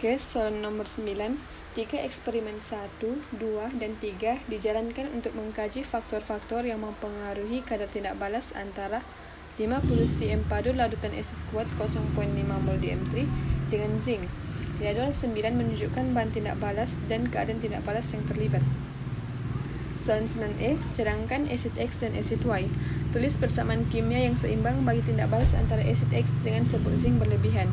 Oke, soal nomor 9. 3 eksperimen 1, 2, dan 3 dijalankan untuk mengkaji faktor-faktor yang mempengaruhi kadar tindak balas antara 50 cm padu larutan asid kuat 0,5 mol diam3 dengan zinc. Jadwal 9 menunjukkan bahan tindak balas dan keadaan tindak balas yang terlibat. Soalan 9e, cadangkan asid X dan asid Y. Tulis persamaan kimia yang seimbang bagi tindak balas antara asid X dengan serbuk zinc berlebihan.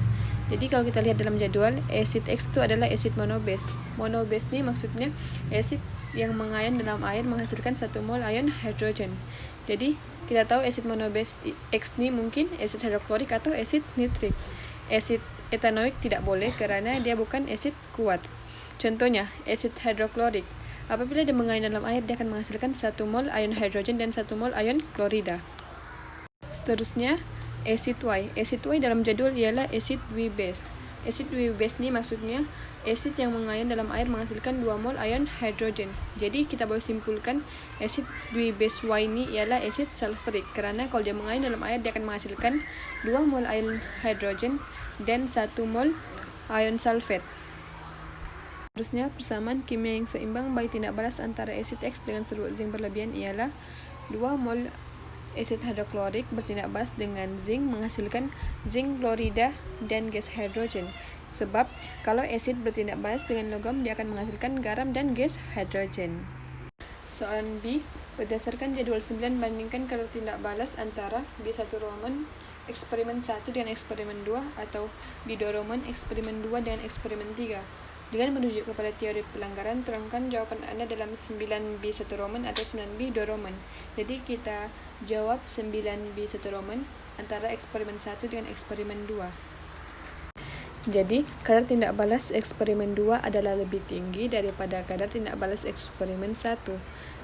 Jadi kalau kita lihat dalam jadwal, asid X itu adalah asid monobase. Monobase ini maksudnya asid yang mengayon dalam air menghasilkan 1 mol ion hidrogen. Jadi kita tahu asid monobase X ini mungkin asid hidroklorik atau asid nitrik. Asid etanoik tidak boleh karena dia bukan asid kuat. Contohnya, asid hidroklorik. Apabila dia mengalir dalam air, dia akan menghasilkan 1 mol ion hidrogen dan 1 mol ion klorida. Seterusnya, asid Y. Asid Y dalam jadwal ialah asid W-base. Asid W-base ini maksudnya asid yang mengalir dalam air menghasilkan 2 mol ion hidrogen. Jadi kita boleh simpulkan asid W-base Y ini ialah asid sulfurik karena kalau dia mengalir dalam air dia akan menghasilkan 2 mol ion hidrogen dan 1 mol ion sulfat. Seterusnya, persamaan kimia yang seimbang bagi tindak balas antara asid X dengan serbuk zinc berlebihan ialah 2 mol asid hidroklorik bertindak balas dengan zinc menghasilkan zinc klorida dan gas hidrogen. Sebab kalau asid bertindak balas dengan logam, dia akan menghasilkan garam dan gas hidrogen. Soalan B, berdasarkan jadwal 9 bandingkan kadar tindak balas antara B1 Roman eksperimen 1 dengan eksperimen 2 atau B2 Roman eksperimen 2 dengan eksperimen 3. Dengan merujuk kepada teori pelanggaran, terangkan jawaban Anda dalam 9B1 Roman atau 9B2 Roman. Jadi kita jawab 9B1 Roman antara eksperimen 1 dengan eksperimen 2. Jadi, kadar tindak balas eksperimen 2 adalah lebih tinggi daripada kadar tindak balas eksperimen 1.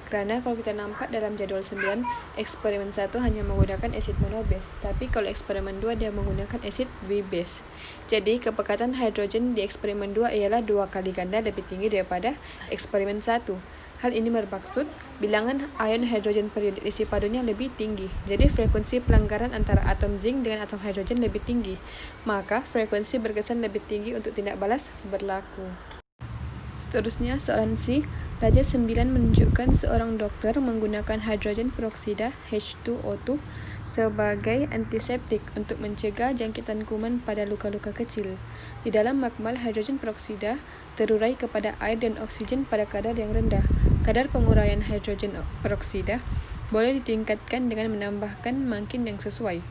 Karena kalau kita nampak dalam jadwal 9, eksperimen 1 hanya menggunakan asid monobase, tapi kalau eksperimen 2 dia menggunakan asid W-base. Jadi, kepekatan hidrogen di eksperimen 2 ialah 2 kali ganda lebih tinggi daripada eksperimen 1. Hal ini bermaksud bilangan ion hidrogen per unit isi padunya lebih tinggi. Jadi, frekuensi pelanggaran antara atom zinc dengan atom hidrogen lebih tinggi. Maka, frekuensi berkesan lebih tinggi untuk tindak balas berlaku. Seterusnya, soalan C. Raja 9 menunjukkan seorang dokter menggunakan hidrogen peroksida H2O2 sebagai antiseptik untuk mencegah jangkitan kuman pada luka-luka kecil. Di dalam makmal, hidrogen peroksida terurai kepada air dan oksigen pada kadar yang rendah. Kadar penguraian hidrogen peroksida boleh ditingkatkan dengan menambahkan mangkin yang sesuai.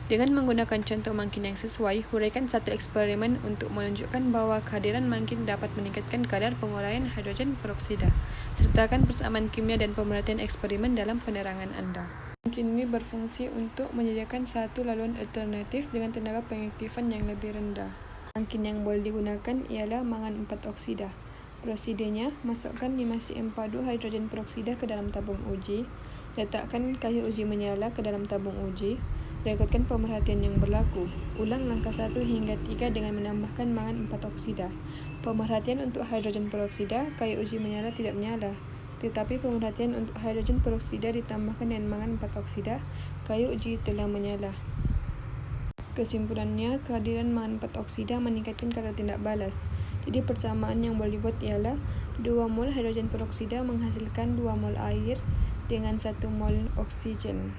Dengan menggunakan contoh mangkin yang sesuai, huraikan satu eksperimen untuk menunjukkan bahwa kehadiran mangkin dapat meningkatkan kadar penguraian hidrogen peroksida. Sertakan persamaan kimia dan pemerhatian eksperimen dalam penerangan Anda. Mangkin ini berfungsi untuk menyediakan satu laluan alternatif dengan tenaga pengaktifan yang lebih rendah. Mangkin yang boleh digunakan ialah mangan 4 oksida. Prosedurnya, masukkan 5 cm padu hidrogen peroksida ke dalam tabung uji. Letakkan kayu uji menyala ke dalam tabung uji. Rekodkan pemerhatian yang berlaku. Ulang langkah 1 hingga 3 dengan menambahkan mangan 4 oksida. Pemerhatian untuk hidrogen peroksida, kayu uji menyala tidak menyala. Tetapi pemerhatian untuk hidrogen peroksida ditambahkan dengan mangan 4 oksida, kayu uji telah menyala. Kesimpulannya, kehadiran mangan 4 oksida meningkatkan kadar tindak balas. Jadi persamaan yang boleh dibuat ialah 2 mol hidrogen peroksida menghasilkan 2 mol air dengan 1 mol oksigen.